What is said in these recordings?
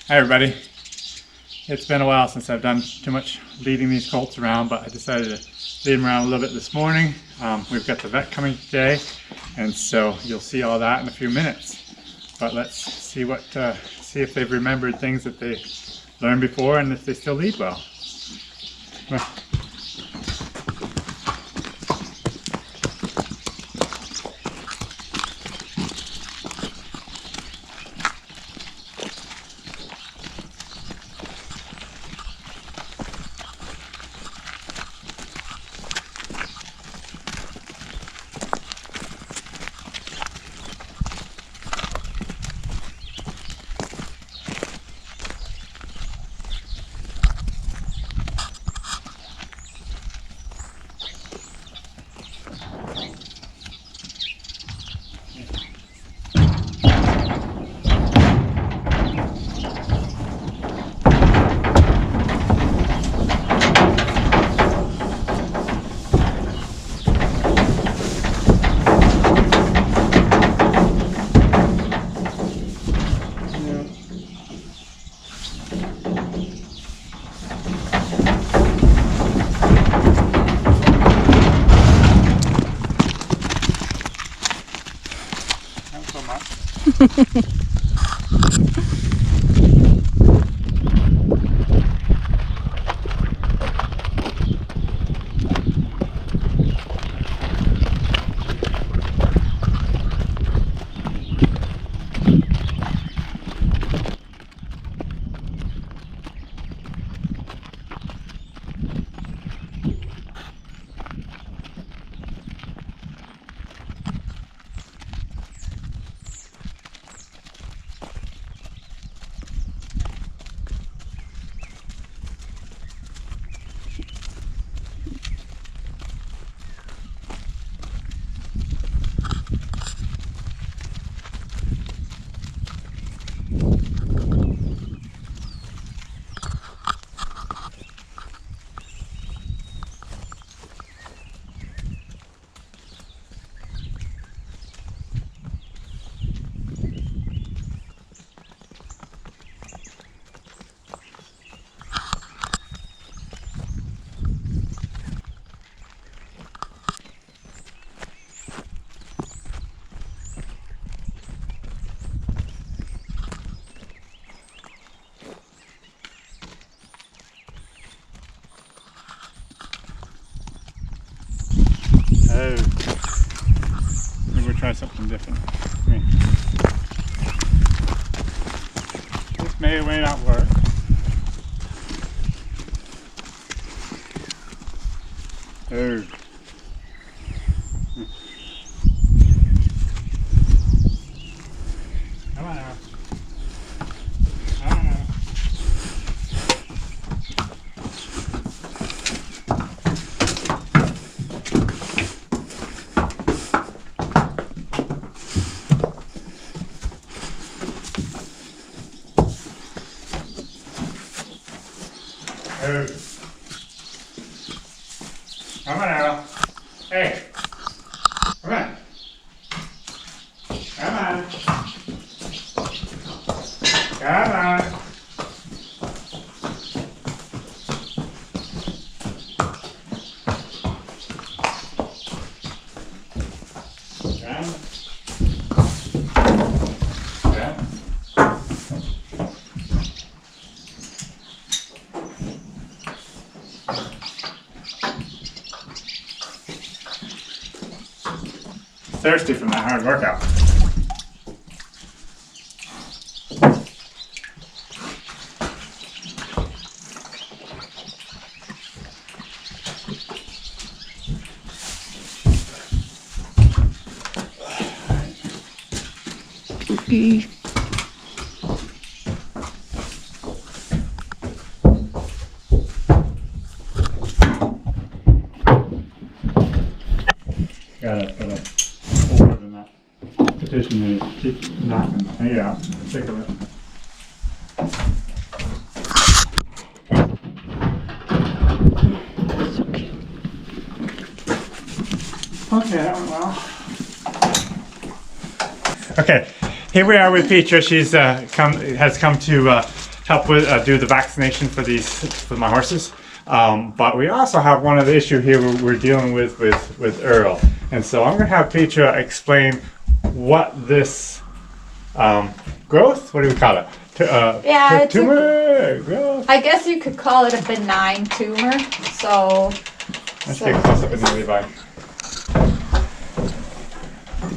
Hi everybody. It's been a while since I've done too much leading these colts around, but I decided to lead them around a little bit this morning. We've got the vet coming today, and so you'll see all that in a few minutes. But let's see see if they've remembered things that they learned before and if they still lead well. Oh, maybe we'll try something different. Come here. This may or may not work. Oh. Come on now. Come on now. Hey. Come on. Come on. Come on. Thirsty from that hard workout. Okay. Gotta put a forward in that petition and keep knocking the hay out. Take a look. Okay, that went well. Okay, here we are with Petra. She's has come to help with do the vaccination for my horses. But we also have one other issue here we're dealing with Earl. And so I'm going to have Petra explain what this growth, what do we call it? Tumor growth? I guess you could call it a benign tumor. So let's get close up in the Levi.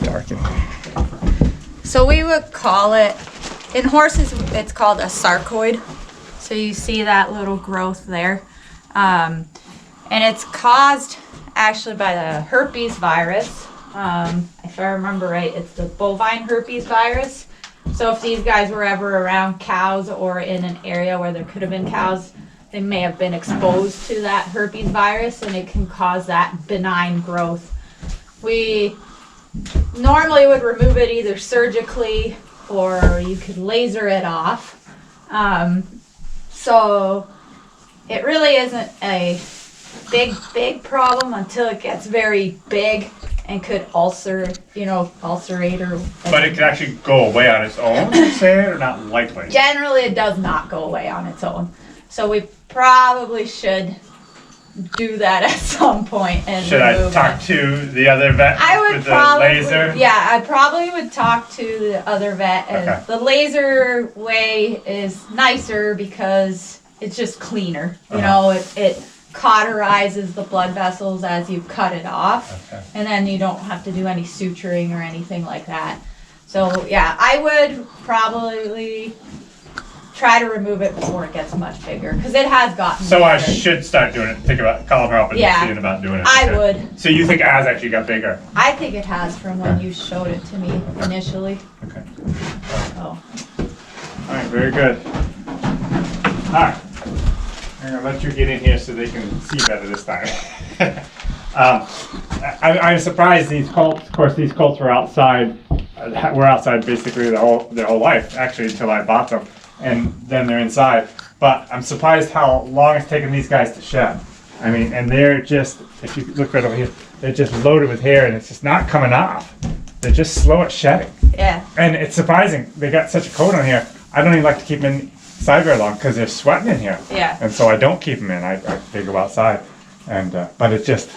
Dark in here. So we would call it, in horses, it's called a sarcoid. So you see that little growth there. And it's caused actually by the herpes virus. If I remember right, it's the bovine herpes virus. So if these guys were ever around cows or in an area where there could have been cows, they may have been exposed to that herpes virus, and it can cause that benign growth. We normally would remove it either surgically or you could laser it off. So it really isn't a big problem until it gets very big and could ulcerate or. But it could actually go away on its own, you say, or not likely? Generally, it does not go away on its own. So we probably should do that at some point and should I talk to the other vet with the laser? Yeah, I probably would talk to the other vet. And okay. The laser way is nicer because it's just cleaner. You know, it cauterizes the blood vessels as you cut it off, and then you don't have to do any suturing or anything like that. So yeah, I would probably try to remove it before it gets much bigger, because it has gotten so bigger. I should start doing it, think about calling her up and seeing about doing it. I would. So you think it has actually got bigger? I think it has from when you showed it to me initially. Okay. Oh. All right, very good. All right. I'm going to let you get in here so they can see better this time. I'm surprised these colts, of course, these colts were outside basically their whole life, actually, until I bought them. And then they're inside. But I'm surprised how long it's taken these guys to shed. I mean, and they're just, if you look right over here, they're just loaded with hair and it's just not coming off. They're just slow at shedding. Yeah. And it's surprising. They got such a coat on here. I don't even like to keep them inside very long because they're sweating in here. Yeah. And so I don't keep them in. They go outside. And but they just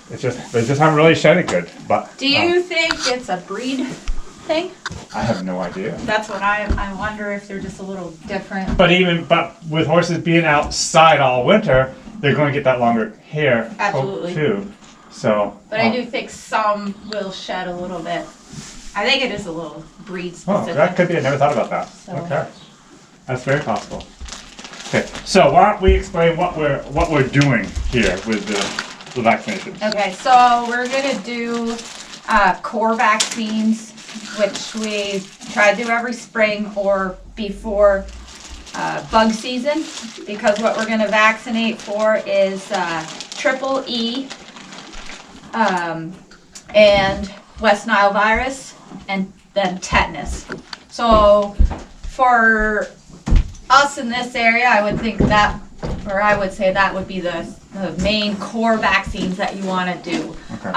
haven't really shedded good. But do you think it's a breed thing? I have no idea. That's what I wonder, if they're just a little different. But with horses being outside all winter, they're going to get that longer hair coat too. So. But I do think some will shed a little bit. I think it is a little breed specific. Oh, that could be. I never thought about that. So. Okay, that's very possible. Okay, so why don't we explain what we're doing here with the vaccination? Okay, so we're gonna do core vaccines, which we try to do every spring or before bug season, because what we're gonna vaccinate for is triple E and West Nile virus, and then tetanus. So for us in this area, I would say that would be the main core vaccines that you want to do. Okay.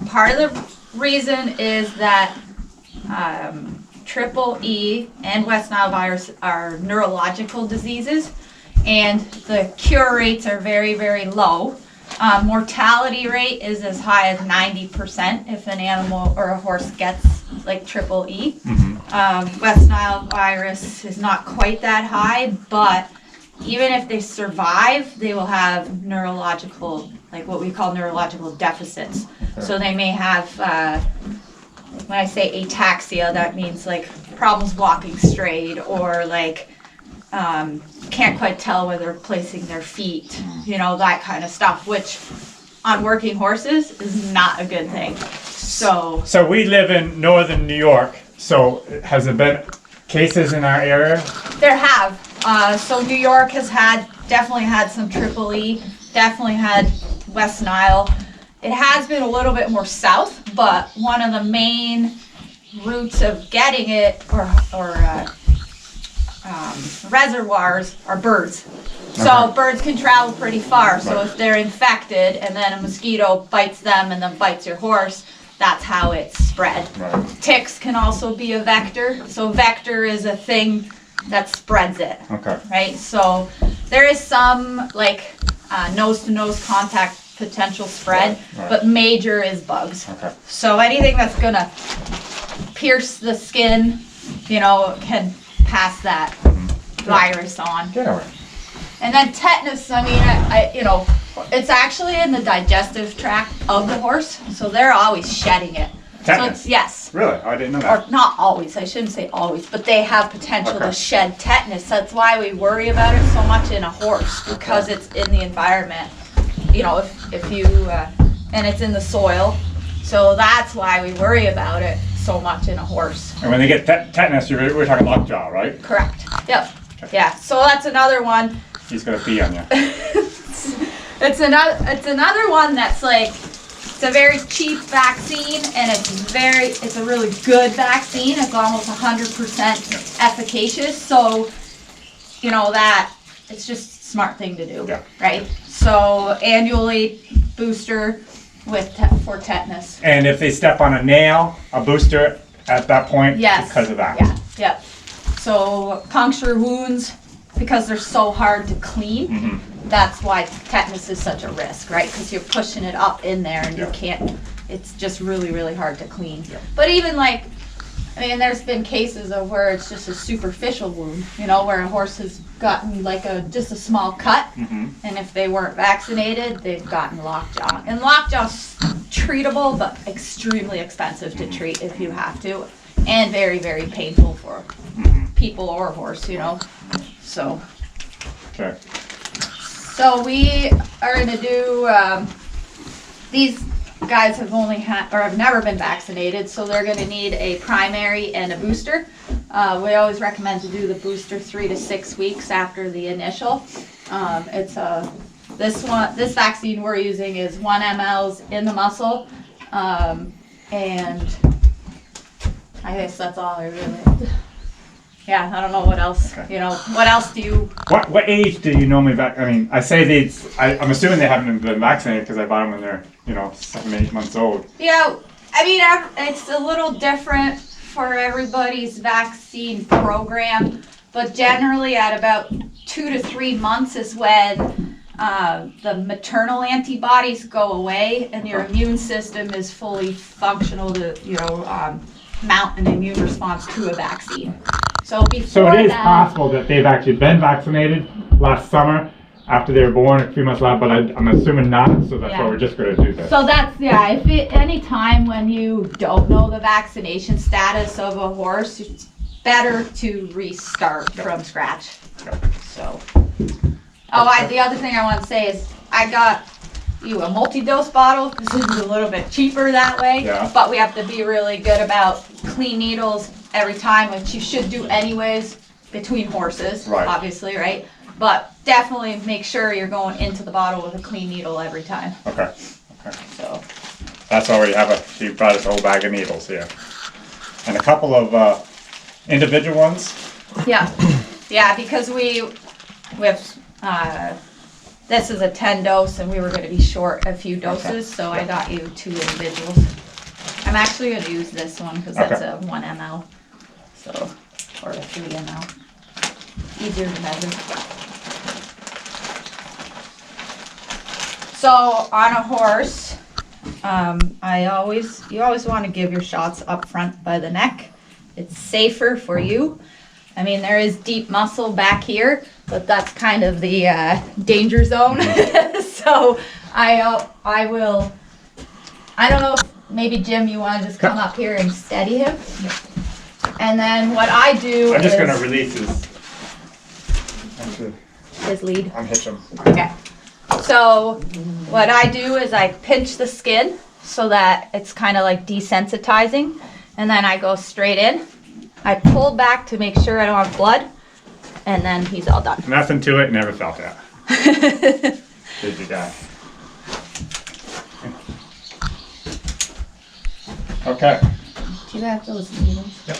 Part of the reason is that triple E and West Nile virus are neurological diseases, and the cure rates are very, very low. Mortality rate is as high as 90% if an animal or a horse gets like triple E. Mm-hmm. West Nile virus is not quite that high, but even if they survive, they will have neurological, like what we call neurological deficits. Okay. So they may have, when I say ataxia, that means like problems walking straight, or like can't quite tell where they're placing their feet, that kind of stuff, which on working horses is not a good thing. So we live in northern New York, so has there been cases in our area? There have. So New York has definitely had some triple E, definitely had West Nile. It has been a little bit more south, but one of the main routes of getting it or reservoirs are birds. So birds can travel pretty far. So if they're infected and then a mosquito bites them and then bites your horse, that's how it's spread. Ticks can also be a vector. So vector is a thing that spreads it. Okay. Right? So there is some like nose-to-nose contact potential spread, Right. but major is bugs. Okay. So anything that's gonna pierce the skin, you know, can pass that virus on. Get away. And then tetanus, I mean, I you know, it's actually in the digestive tract of the horse, so they're always shedding it. Tetanus? So it's, yes. Really? I didn't know Or that. not always, I shouldn't say always, but they have potential Okay. to shed tetanus. That's why we worry about it so much in a horse, because it's in the environment. You know, if you, and it's in the soil, so that's why we worry about it so much in a horse. And when they get tetanus, we're talking lockjaw, right? Correct. Yep. Yeah. So that's another one. He's gonna pee on you. It's another one that's like, it's a very cheap vaccine, and it's a really good vaccine. It's almost 100% efficacious. So, you know, that it's just a smart thing to do, Yeah. right? So annually booster for tetanus. And if they step on a nail, a booster at that point Yes. because of that. Yeah. Yep. So puncture wounds, because they're so hard to clean. Mm-hmm. That's why tetanus is such a risk, right? Because you're pushing it up in there and you Yeah. can't, it's just really, really hard to clean. Yeah. But even like, I mean, there's been cases of where it's just a superficial wound, you know, where a horse has gotten like just a small cut, Mm-hmm. and if they weren't vaccinated, they've gotten lockjaw. And lockjaw's treatable, but extremely expensive to treat if you have to, and very, very painful for people or horse, you know. So. Okay. So we are gonna do, these guys have only had, or have never been vaccinated, so they're gonna need a primary and a booster. We always recommend to do the booster 3 to 6 weeks after the initial. This vaccine we're using is 1 mLs in the muscle, and I guess that's all I really, yeah, I don't know what else, Okay. you know, what else do you, What age do you normally I mean, I say these. I'm assuming they haven't been vaccinated because I bought them when they're 7, 8 months old. yeah, I mean, it's a little different for everybody's vaccine program, but generally at about 2 to 3 months is when the maternal antibodies go away and your immune system is fully functional to, mount an immune response to a vaccine. So before So it is that, possible that they've actually been vaccinated last summer after they were born, a few months later, but I'm assuming not, so that's why Yeah. we're just going to do this. So that's, any time when you don't know the vaccination status of a horse, it's better to restart from scratch. Yeah. So, the other thing I want to say is I got you a multi-dose bottle. This is a little bit cheaper that way, Yeah. but we have to be really good about clean needles every time, which you should do anyways between horses, Right. obviously, right? But definitely make sure you're going into the bottle with a clean needle every time. Okay. So, That's why we have he brought us a whole bag of needles here. And a couple of individual ones. yeah, because we have, this is a 10 dose and we were gonna be short a few doses, so I got you 2 individuals. I'm actually gonna use this one because that's Okay. a 1 ml, so, or a 3 ml. Easier to measure. So on a horse, you always want to give your shots up front by the neck. It's safer for you. I mean, there is deep muscle back here, but that's kind of the danger zone. So I don't know if maybe Jim, you want to just come up here and steady him. And then what I do I'm just is going to release his. Actually, his lead. unhitch him. Okay. So what I do is I pinch the skin so that it's kind of like desensitizing, and then I go straight in. I pull back to make sure I don't have blood, and then he's all done. Nothing to it, never felt that. Busy guy. Okay. Do you have those needles? Yep.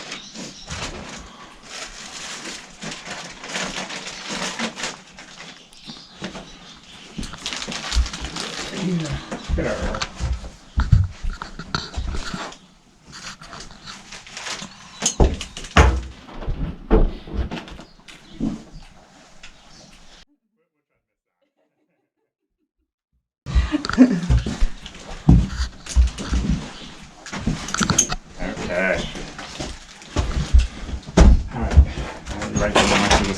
Get over.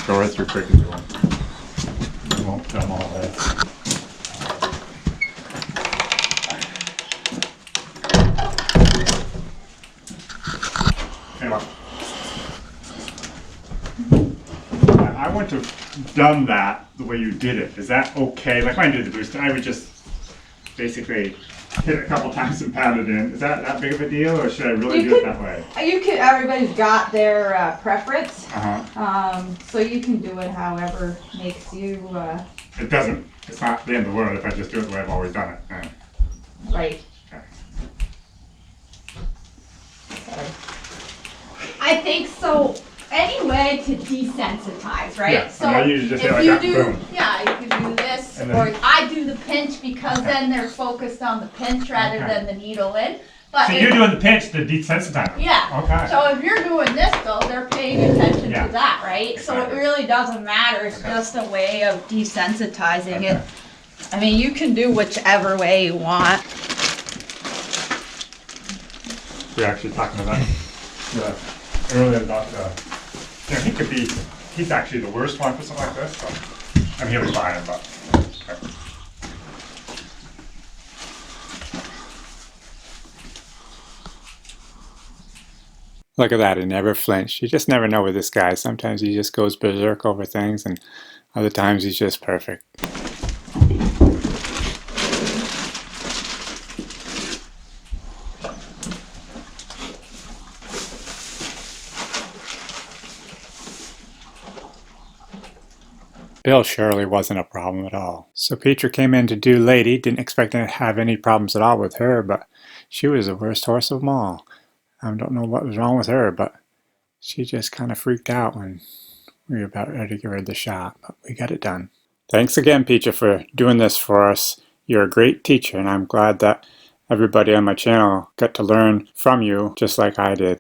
Go right through quick if you want. I won't film all this. Anyway. I wouldn't have done that the way you did it. Is that okay? Like when I did the booster, I would just basically hit it a couple times and pound it in. Is that big of a deal, or should I really do it that way? You could. Everybody's got their preference. Uh-huh. So you can do it however makes you. It doesn't. It's not the end of the world if I just do it the way I've always done it. Right. Okay. Sorry. I think so. Any way to desensitize, right? Yeah, So I usually just if hit you like that, do, boom. yeah, you can do this, And or then- I do the pinch because then they're focused on the pinch rather Okay. than the needle in. But So if- you're doing the pinch to desensitize them? yeah. Okay. So if you're doing this though, they're paying attention Yeah. to that, right? So it Exactly. really doesn't matter. It's Okay. just a way of desensitizing it. Okay. I mean, you can do whichever way you want. We're actually talking about earlier about he could be, he's actually the worst one for something like this. So, I mean, he'll be fine, but. Okay. Look at that, he never flinched. You just never know with this guy. Sometimes he just goes berserk over things, and other times he's just perfect. Bill surely wasn't a problem at all. So Petra came in to do Lady, didn't expect to have any problems at all with her, but she was the worst horse of them all. I don't know what was wrong with her, but she just kind of freaked out when we were about ready to give her the shot, but we got it done. Thanks again, Petra, for doing this for us. You're a great teacher, and I'm glad that everybody on my channel got to learn from you just like I did.